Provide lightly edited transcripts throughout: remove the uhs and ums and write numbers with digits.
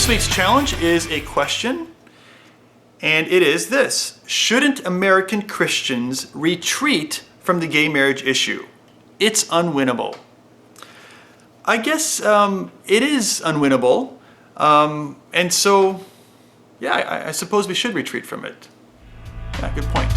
This week's challenge is a question, and it is this: shouldn't American Christians retreat from the gay marriage issue? It's unwinnable. I guess it is unwinnable, and so, yeah, I suppose we should retreat from it. Yeah, good point.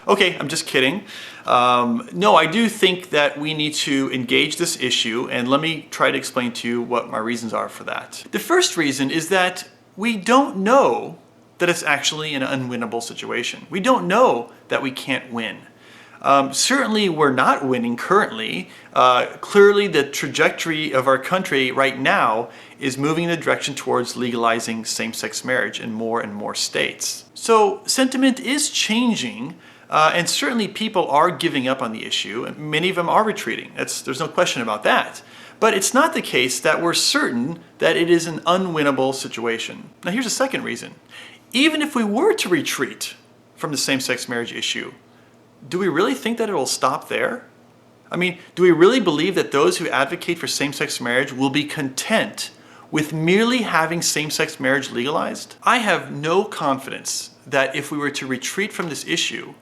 Okay, I'm just kidding. No, I do think that we need to engage this issue, and let me try to explain to you what my reasons are for that. The first reason is that we don't know that it's actually an unwinnable situation. We don't know that we can't win. Certainly we're not winning currently. Clearly the trajectory of our country right now is moving in the direction towards legalizing same-sex marriage in more and more states. So sentiment is changing, and certainly people are giving up on the issue, and many of them are retreating. There's no question about that. But it's not the case that we're certain that it is an unwinnable situation. Now here's a second reason. Even if we were to retreat from the same-sex marriage issue, do we really think that it will stop there? I mean, do we really believe that those who advocate for same-sex marriage will be content with merely having same-sex marriage legalized? I have no confidence that if we were to retreat from this issue,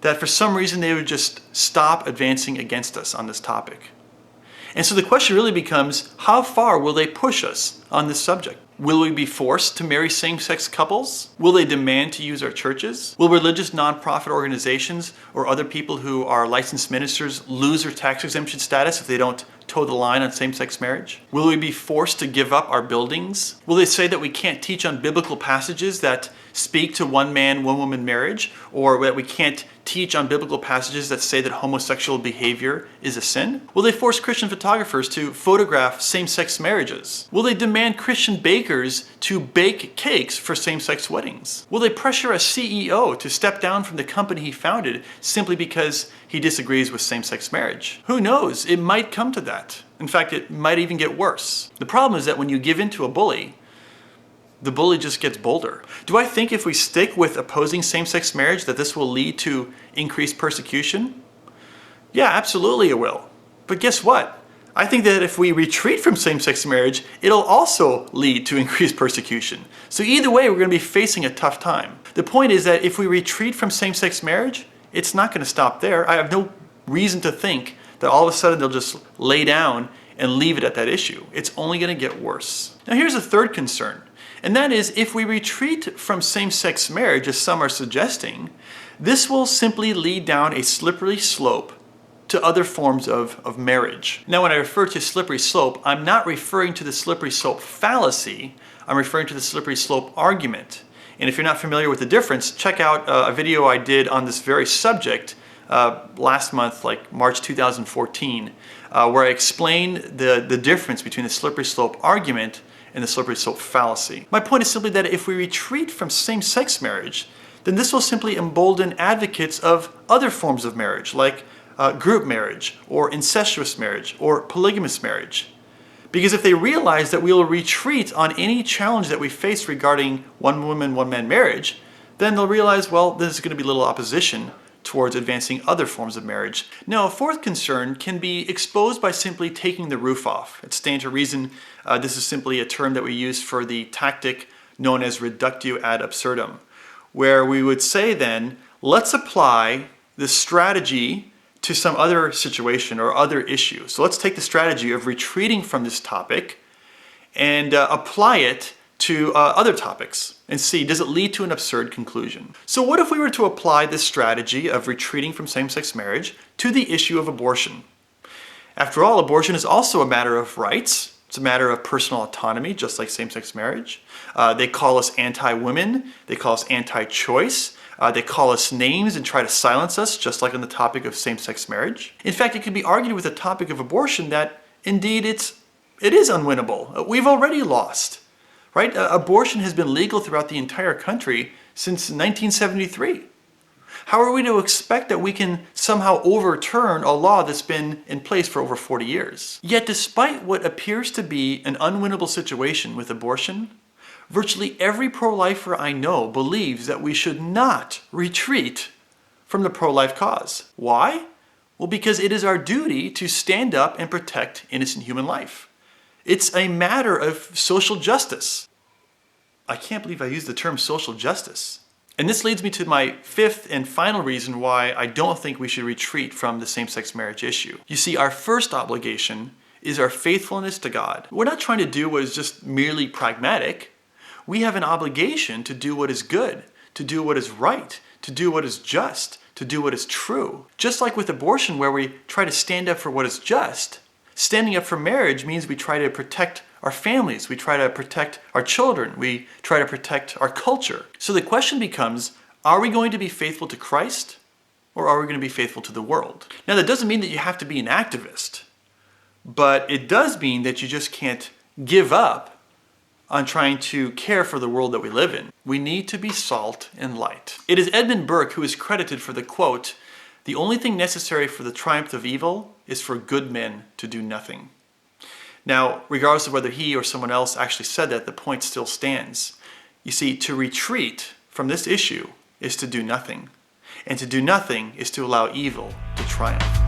that for some reason they would just stop advancing against us on this topic. And so the question really becomes, how far will they push us on this subject? Will we be forced to marry same-sex couples? Will they demand to use our churches? Will religious nonprofit organizations or other people who are licensed ministers lose their tax exemption status if they don't toe the line on same-sex marriage? Will we be forced to give up our buildings? Will they say that we can't teach on biblical passages that speak to one-man, one-woman marriage, or that we can't teach on biblical passages that say that homosexual behavior is a sin? Will they force Christian photographers to photograph same-sex marriages? Will they demand Christian bakers to bake cakes for same-sex weddings? Will they pressure a CEO to step down from the company he founded simply because he disagrees with same-sex marriage? Who knows? It might come to that. In fact, it might even get worse. The problem is that when you give in to a bully, the bully just gets bolder. Do I think if we stick with opposing same-sex marriage that this will lead to increased persecution? Yeah, absolutely it will. But guess what? I think that if we retreat from same-sex marriage, it'll also lead to increased persecution. So either way, we're going to be facing a tough time. The point is that if we retreat from same-sex marriage, it's not going to stop there. I have no reason to think that all of a sudden they'll just lay down and leave it at that issue. It's only going to get worse. Now here's a third concern. And that is, if we retreat from same-sex marriage, as some are suggesting, this will simply lead down a slippery slope to other forms of marriage. Now, when I refer to slippery slope, I'm not referring to the slippery slope fallacy. I'm referring to the slippery slope argument. And if you're not familiar with the difference, check out a video I did on this very subject last month, like March 2014, where I explained the difference between the slippery slope argument and the slippery slope fallacy. My point is simply that if we retreat from same-sex marriage, then this will simply embolden advocates of other forms of marriage, like group marriage, or incestuous marriage, or polygamous marriage. Because if they realize that we will retreat on any challenge that we face regarding one-woman, one-man marriage, then they'll realize, well, there's going to be little opposition towards advancing other forms of marriage. Now, a fourth concern can be exposed by simply taking the roof off. It stands to reason this is simply a term that we use for the tactic known as Reductio ad absurdum, where we would say then, let's apply this strategy to some other situation or other issue. So let's take the strategy of retreating from this topic and apply it to other topics and see, does it lead to an absurd conclusion? So what if we were to apply this strategy of retreating from same-sex marriage to the issue of abortion? After all, abortion is also a matter of rights. It's a matter of personal autonomy, just like same-sex marriage. They call us anti-women. They call us anti-choice. They call us names and try to silence us, just like on the topic of same-sex marriage. In fact, it can be argued with the topic of abortion that indeed it is unwinnable. We've already lost. Right? Abortion has been legal throughout the entire country since 1973. How are we to expect that we can somehow overturn a law that's been in place for over 40 years? Yet despite what appears to be an unwinnable situation with abortion, virtually every pro-lifer I know believes that we should not retreat from the pro-life cause. Why? Well, because it is our duty to stand up and protect innocent human life. It's a matter of social justice. I can't believe I used the term social justice. And this leads me to my fifth and final reason why I don't think we should retreat from the same-sex marriage issue. You see, our first obligation is our faithfulness to God. We're not trying to do what is just merely pragmatic. We have an obligation to do what is good, to do what is right, to do what is just, to do what is true. Just like with abortion, where we try to stand up for what is just, standing up for marriage means we try to protect our families, we try to protect our children, we try to protect our culture. So the question becomes, are we going to be faithful to Christ, or are we going to be faithful to the world? Now, that doesn't mean that you have to be an activist, but it does mean that you just can't give up on trying to care for the world that we live in. We need to be salt and light. It is Edmund Burke who is credited for the quote, "The only thing necessary for the triumph of evil is for good men to do nothing." Now, regardless of whether he or someone else actually said that, the point still stands. You see, to retreat from this issue is to do nothing. And to do nothing is to allow evil to triumph.